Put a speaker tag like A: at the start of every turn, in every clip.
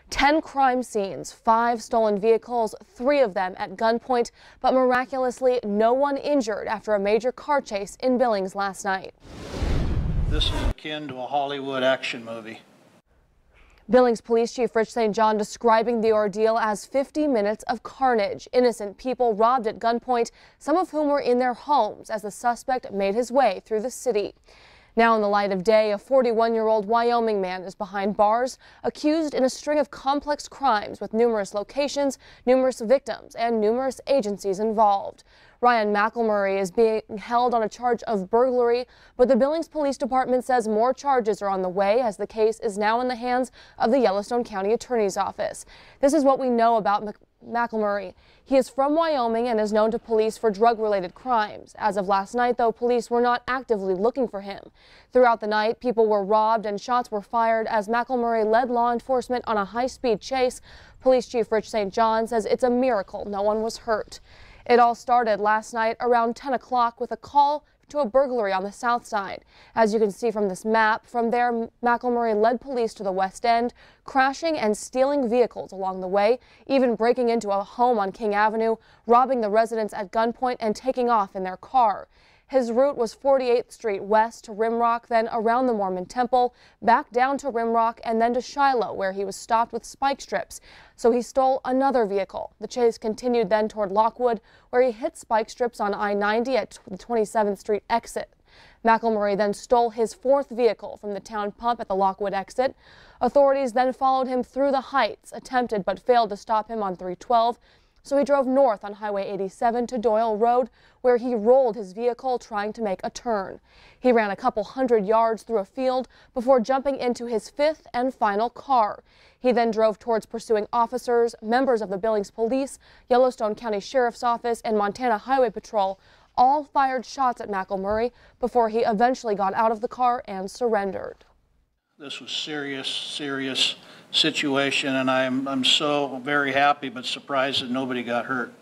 A: 10 crime scenes, 5 stolen vehicles, 3 of them at gunpoint, but miraculously no one injured after a major car chase in Billings last night.
B: This is akin to a Hollywood action movie.
A: Billings Police Chief Rich St. John describing the ordeal as 50 minutes of carnage. Innocent people robbed at gunpoint, some of whom were in their homes as the suspect made his way through the city. Now in the light of day, a 41-year-old Wyoming man is behind bars, accused in a string of complex crimes with numerous locations, numerous victims, and numerous agencies involved. Ryan McElmury is being held on a charge of burglary, but the Billings Police Department says more charges are on the way as the case is now in the hands of the Yellowstone County Attorney's Office. This is what we know about McElmury. He is from Wyoming and is known to police for drug-related crimes. As of last night, though, police were not actively looking for him. Throughout the night, people were robbed and shots were fired as McElmury led law enforcement on a high-speed chase. Police Chief Rich St. John says it's a miracle no one was hurt. It all started last night around 10 o'clock with a call to a burglary on the south side. As you can see from this map, from there, McElmury led police to the west end, crashing and stealing vehicles along the way, even breaking into a home on King Avenue, robbing the residents at gunpoint and taking off in their car. His route was 48th Street west to Rimrock, then around the Mormon Temple, back down to Rimrock, and then to Shiloh, where he was stopped with spike strips. So he stole another vehicle. The chase continued then toward Lockwood, where he hit spike strips on I-90 at the 27th Street exit. McElmury then stole his 4th vehicle from the town pump at the Lockwood exit. Authorities then followed him through the Heights, attempted but failed to stop him on 312. So he drove north on Highway 87 to Doyle Road, where he rolled his vehicle trying to make a turn. He ran a couple hundred yards through a field before jumping into his 5th and final car. He then drove towards pursuing officers, members of the Billings Police, Yellowstone County Sheriff's Office, and Montana Highway Patrol. All fired shots at McElmury before he eventually got out of the car and surrendered.
B: This was serious situation, and I'm so very happy but surprised that nobody got hurt,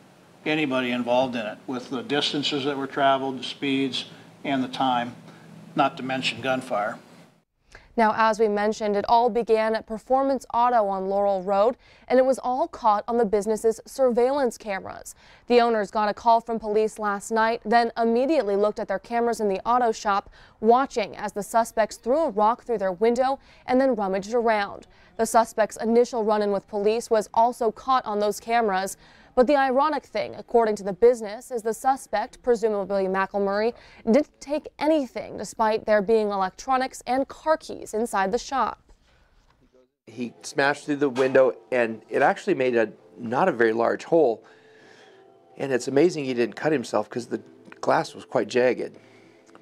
B: anybody involved in it, with the distances that were traveled, the speeds, and the time, not to mention gunfire.
A: Now, as we mentioned, it all began at Performance Auto on Laurel Road, and it was all caught on the business's surveillance cameras. The owners got a call from police last night, then immediately looked at their cameras in the auto shop, watching as the suspects threw a rock through their window and then rummaged around. The suspect's initial run-in with police was also caught on those cameras. But the ironic thing, according to the business, is the suspect, presumably McElmury, didn't take anything despite there being electronics and car keys inside the shop.
C: He smashed through the window and it actually made not a very large hole. And it's amazing he didn't cut himself because the glass was quite jagged.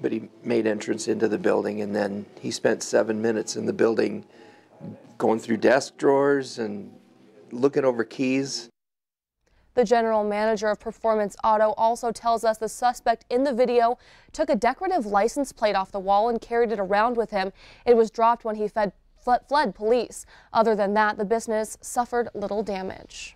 C: But he made entrance into the building, and then he spent 7 minutes in the building going through desk drawers and looking over keys.
A: The general manager of Performance Auto also tells us the suspect in the video took a decorative license plate off the wall and carried it around with him. It was dropped when he fled police. Other than that, the business suffered little damage.